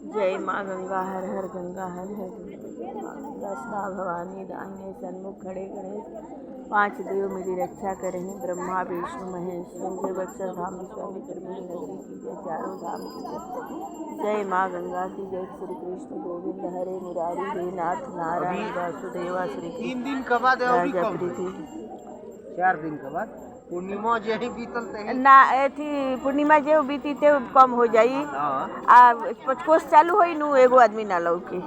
जय माँ गंगा हर हर गंगा हर हर दसना भवानी दाहिने सन्मुख खड़े गणेश, पांच देव मेरी रक्षा करें, ब्रह्मा विष्णु महेश, संजय बक्सर धाम विश्वामित्र नगरी की जय, चारों धाम की जय। जय माँ गंगा की जय। श्री कृष्ण गोविंद हरे मुरारी, हे नाथ नारायण वासुदेवा, श्री 3 दिन के बाद राजा प्रीति 4 दिन के बाद पूर्णिमा जे ही बीतल ते ना एथी पूर्णिमा जे बीती ते कम हो जाई। आ कोस चालू होई नु एगो आदमी ना लौके।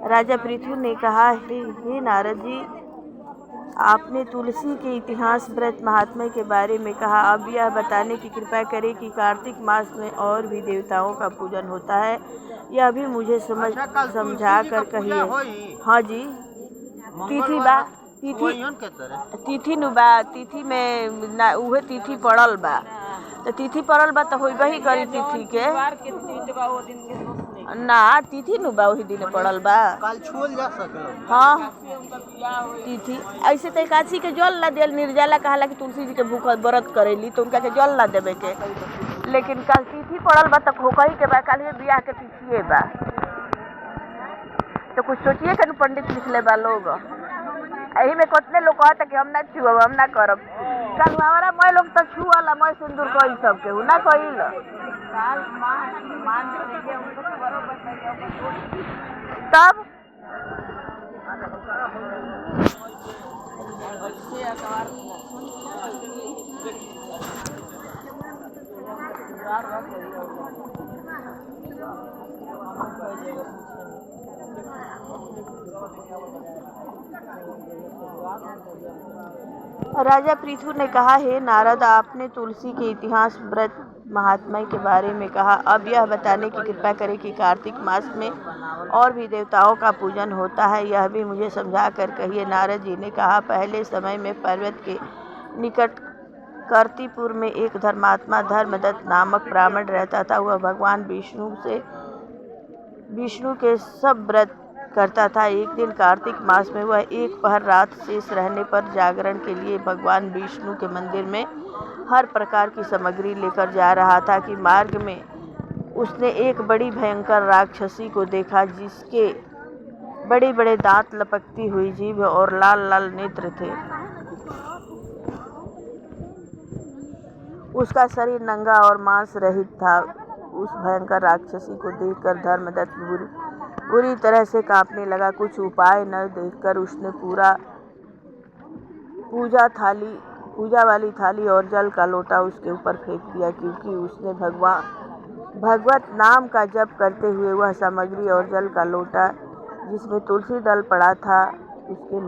राजा पृथु ने कहा, हे नारद जी, आपने तुलसी के इतिहास व्रत महात्म्य के बारे में कहा, अब यह बताने की कृपा करें कि कार्तिक मास में और भी देवताओं का पूजन होता है। यह भी मुझे समझा कर कहिए। हाँ जी, तिथि बा, तिथि नु बा, तिथि में ना उहे तिथि पड़ल बा, तो तिथि पड़ल बा तो होइबे ही करी तिथि के ना, तिथि नु बा वही दिन पड़ल बा। काल छुअल जा सके। हाँ तिथि ऐसे तो एकादशी के जल ला दियल, निर्जला कहाला कि तुलसी जी के भूख व्रत करेली तो उनका के जल ला देवे के, लेकिन कल तिथि पड़ल बा तो खोकही के बा, कल बियाह के तिथिए बा, तो कुछ सोचिए कि पंडित लिखले बा लोग। यही में कितने लोग कहता कि हम ना छुअब, हम ना करब। कल हमारा मैं लोग तो छुअला, मैं सिंदूर कइल सबके हूँ ना कइल। तब राजा पृथु ने कहा, हे नारद, आपने तुलसी के इतिहास व्रत महात्म्य के बारे में कहा, अब यह बताने की कृपा करें कि कार्तिक मास में और भी देवताओं का पूजन होता है। यह भी मुझे समझा कर कहिए। नारद जी ने कहा, पहले समय में पर्वत के निकट कर्तिपुर में एक धर्मात्मा धर्मदत्त नामक ब्राह्मण रहता था। वह भगवान विष्णु के सब व्रत करता था। एक दिन कार्तिक मास में वह एक पहर रात शेष रहने पर जागरण के लिए भगवान विष्णु के मंदिर में हर प्रकार की सामग्री लेकर जा रहा था कि मार्ग में उसने एक बड़ी भयंकर राक्षसी को देखा, जिसके बड़े बड़े दांत, लपकती हुई जीभ और लाल लाल नेत्र थे। उसका शरीर नंगा और मांस रहित था। उस भयंकर राक्षसी को देखकर धर्मदत्त बुरी तरह से कांपने लगा। कुछ उपाय न देखकर उसने पूजा वाली थाली और जल का लोटा उसके ऊपर फेंक दिया, क्योंकि उसने भगवत नाम का जप करते हुए वह सामग्री और जल का लोटा जिसमें तुलसी दल पड़ा था उसने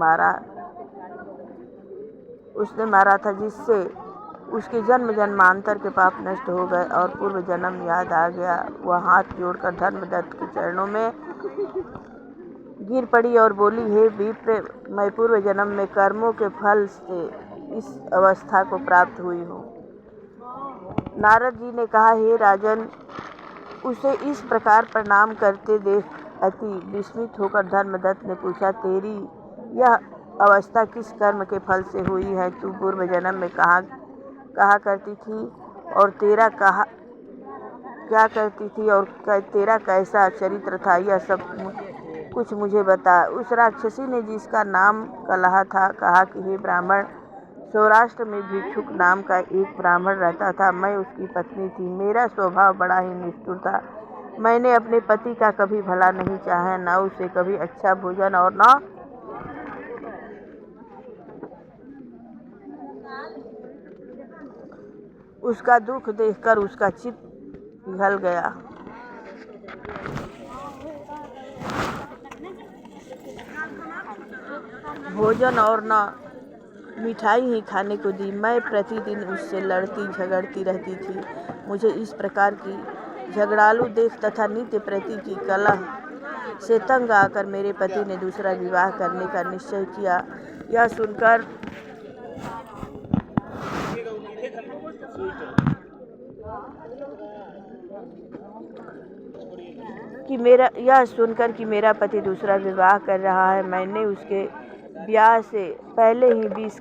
मारा था, जिससे उसके जन्म जन्मांतर के पाप नष्ट हो गए और पूर्व जन्म याद आ गया। वह हाथ जोड़कर धर्मदत्त के चरणों में गिर पड़ी और बोली, हे विप्र, मैं पूर्व जन्म में कर्मों के फल से इस अवस्था को प्राप्त हुई हूँ। नारद जी ने कहा, हे राजन, उसे इस प्रकार प्रणाम करते देख अति विस्मित होकर धर्मदत्त ने पूछा, तेरी यह अवस्था किस कर्म के फल से हुई है? तू पूर्व जन्म में कहा करती थी और क्या करती थी और तेरा कैसा चरित्र था? यह सब कुछ मुझे बता। उस राक्षसी ने, जिसका नाम कलहा था, कहा कि हे ब्राह्मण, सौराष्ट्र में भिक्षुक नाम का एक ब्राह्मण रहता था। मैं उसकी पत्नी थी। मेरा स्वभाव बड़ा ही निष्ठुर था। मैंने अपने पति का कभी भला नहीं चाहा, न उसे कभी अच्छा भोजन और न उसका दुख देखकर उसका चित्त पिघल गया। भोजन और न मिठाई ही खाने को दी। मैं प्रतिदिन उससे लड़ती झगड़ती रहती थी। मुझे इस प्रकार की झगड़ालू देख तथा नित्य प्रति की कलह से तंग आकर मेरे पति ने दूसरा विवाह करने का निश्चय किया। यह सुनकर कि मेरा पति दूसरा विवाह कर रहा है, मैंने उसके ब्याह से पहले ही विष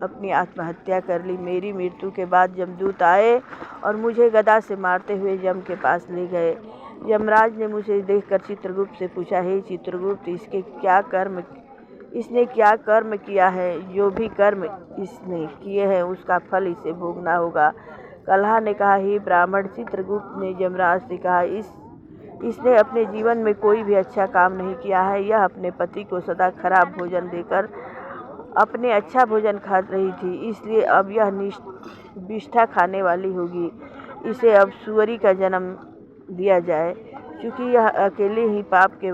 अपनी आत्महत्या कर ली। मेरी मृत्यु के बाद यमदूत आए और मुझे गदा से मारते हुए यम के पास ले गए। यमराज ने मुझे देखकर चित्रगुप्त से पूछा, हे चित्रगुप्त, इसने क्या कर्म किया है? जो भी कर्म इसने किए हैं उसका फल इसे भोगना होगा। कल्हा ने कहा, हे ब्राह्मण, चित्रगुप्त ने यमराज से कहा, इसने अपने जीवन में कोई भी अच्छा काम नहीं किया है। यह अपने पति को सदा खराब भोजन देकर अपने अच्छा भोजन खा रही थी, इसलिए अब यह विष्ठा खाने वाली होगी। इसे अब सुअरी का जन्म दिया जाए। क्योंकि यह अकेले ही पाक के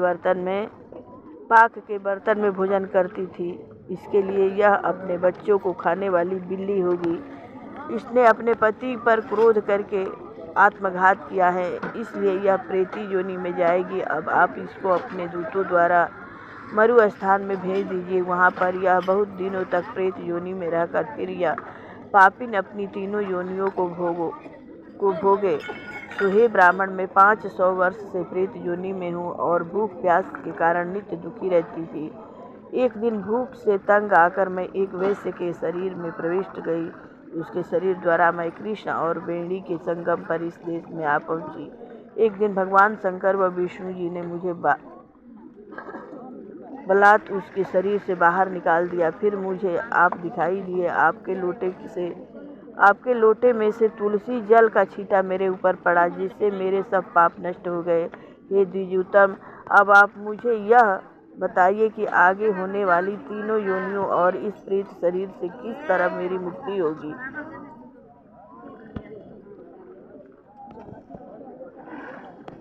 बर्तन में भोजन करती थी, इसके लिए यह अपने बच्चों को खाने वाली बिल्ली होगी। इसने अपने पति पर क्रोध करके आत्मघात किया है, इसलिए यह प्रेती योनि में जाएगी। अब आप इसको अपने दूतों द्वारा मरु स्थान में भेज दीजिए। वहाँ पर यह बहुत दिनों तक प्रेत योनि में रहकर फिर यह पापिन अपनी तीनों योनियों को भोगे। तो हे ब्राह्मण, मैं 500 वर्ष से प्रेत योनि में हूँ और भूख प्यास के कारण नित्य दुखी रहती थी। एक दिन भूख से तंग आकर मैं एक वैश्य के शरीर में प्रविष्ट गई। उसके शरीर द्वारा मैं कृष्ण और वेणी के संगम पर इस देश में आ पहुंची। एक दिन भगवान शंकर व विष्णु जी ने मुझे बलात् उसके शरीर से बाहर निकाल दिया। फिर मुझे आप दिखाई दिए। आपके लोटे में से तुलसी जल का छींटा मेरे ऊपर पड़ा, जिससे मेरे सब पाप नष्ट हो गए। हे द्विजोत्तम, अब आप मुझे यह बताइए कि आगे होने वाली तीनों योनियों और इस प्रेत शरीर से किस तरह मेरी मुक्ति होगी।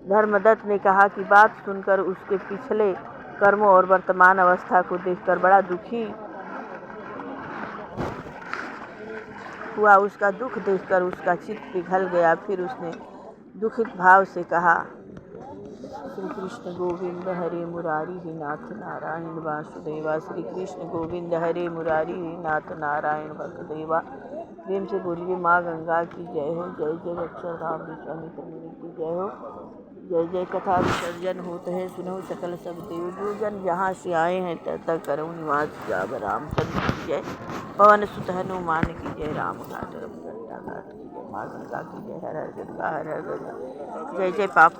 धर्मदत्त ने कहा कि बात सुनकर उसके पिछले कर्मों और वर्तमान अवस्था को देखकर बड़ा दुखी हुआ। उसका दुख देखकर उसका चित्त पिघल गया। फिर उसने दुखित भाव से कहा, श्री कृष्ण गोविंद हरे मुरारी हे नाथ नारायण वासुदेवा। श्री कृष्ण गोविंद हरे मुरारी हे नाथ नारायण वासुदेवा। प्रेम से बोलिए, माँ गंगा की जय हो। जय जय अक्षरधाम विश्वामित्र मुनि की जय हो। जय जय कथा विसर्जन होते हैं, सुनो सकल सब देव। जो जन जहाँ से आए हैं तक करो निवास जाग। रामचंद्र की जय। पवन सुत हनुमान की जय। राम घाट रम घंटा घाट की जय। माँ गंगा की जय। हर हर गंगा हर हर गंगा। जय जय पाप